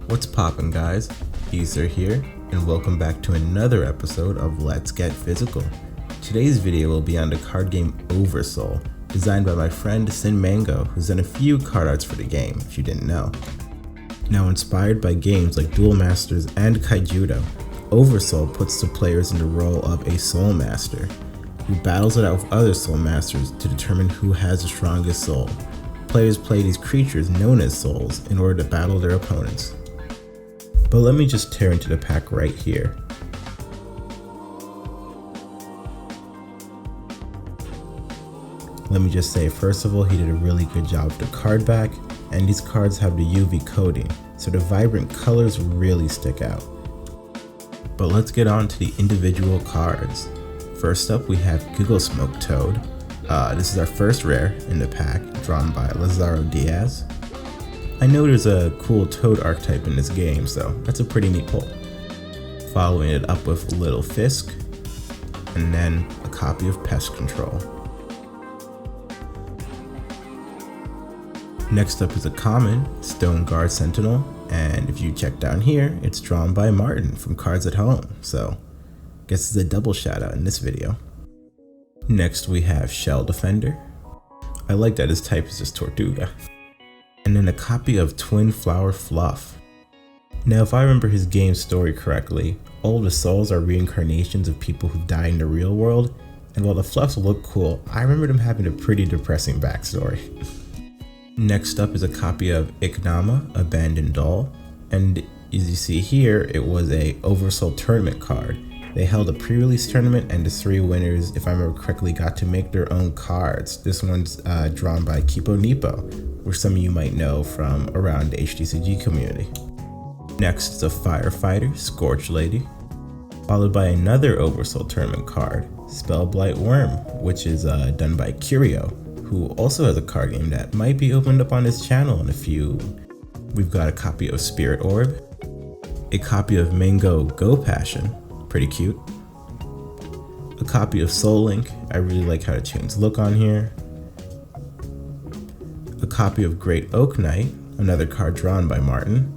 What's poppin', guys? Aether here, and welcome back to another episode of Let's Get Physical. Today's video will be on the card game Oversoul, designed by my friend Sin Mango, who's done a few card arts for the game, if you didn't know. Now inspired by games like Duel Masters and Kaijudo, Oversoul puts the players in the role of a Soul Master, who battles it out with other Soul Masters to determine who has the strongest soul. Players play these creatures known as souls in order to battle their opponents. But let me just tear into the pack right here. Let me just say, first of all, he did a really good job with the card back, and these cards have the UV coating, so the vibrant colors really stick out. But let's get on to the individual cards. First up, we have Giggle Smoke Toad. This is our first rare in the pack, drawn by Lazaro Diaz. I know there's a cool Toad archetype in this game, so that's a pretty neat pull. Following it up with Little Fisk, and then a copy of Pest Control. Next up is a common, Stone Guard Sentinel, and if you check down here, it's drawn by Martin from Cards at Home, so guess it's a double shout out in this video. Next we have Shell Defender. I like that his type is just Tortuga. And then a copy of Twin Flower Fluff. Now if I remember his game story correctly, all the souls are reincarnations of people who die in the real world, and while the fluffs look cool, I remember them having a pretty depressing backstory. Next up is a copy of Iknama, Abandoned Doll, and as you see here, it was a Oversoul tournament card. They held a pre-release tournament, and the 3 winners, if I remember correctly, got to make their own cards. This one's drawn by Kipo Nipo, which some of you might know from around the TCG community. Next is a Firefighter, Scorch Lady, followed by another Oversoul tournament card, Spellblight Worm, which is done by Curio, who also has a card game that might be opened up on his channel in a few. We've got a copy of Spirit Orb, a copy of Mango Go Passion, pretty cute, a copy of Soul Link, I really like how the chains look on here, a copy of Great Oak Knight, another card drawn by Martin,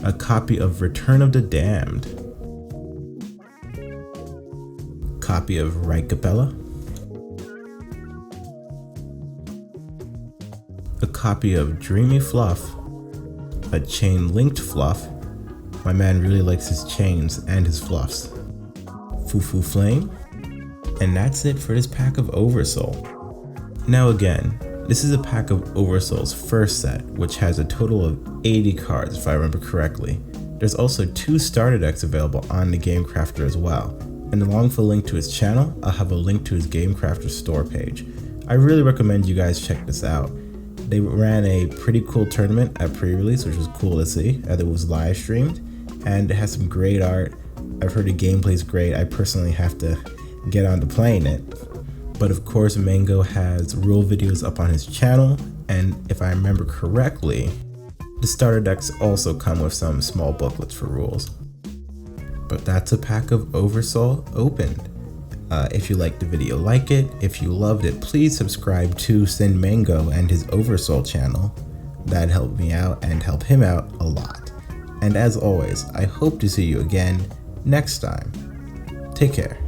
a copy of Return of the Damned, copy of Right Capella, a copy of Dreamy Fluff, a chain linked fluff. My man really likes his chains and his fluffs. Fufu Flame, and that's it for this pack of Oversoul. Now again, this is a pack of Oversoul's first set, which has a total of 80 cards if I remember correctly. There's also 2 starter decks available on the Game Crafter as well, and along with a link to his channel, I'll have a link to his Game Crafter store page. I really recommend you guys check this out. They ran a pretty cool tournament at pre-release, which was cool to see, as it was live streamed, and it has some great art. I've heard the gameplay's great. I personally have to get on to playing it. But of course, Mango has rule videos up on his channel, and if I remember correctly, the starter decks also come with some small booklets for rules. But that's a pack of Oversoul opened. If you liked the video, like it. If you loved it, please subscribe to Sin Mango and his Oversoul channel. That'd help me out and help him out a lot. And as always, I hope to see you again next time. Take care.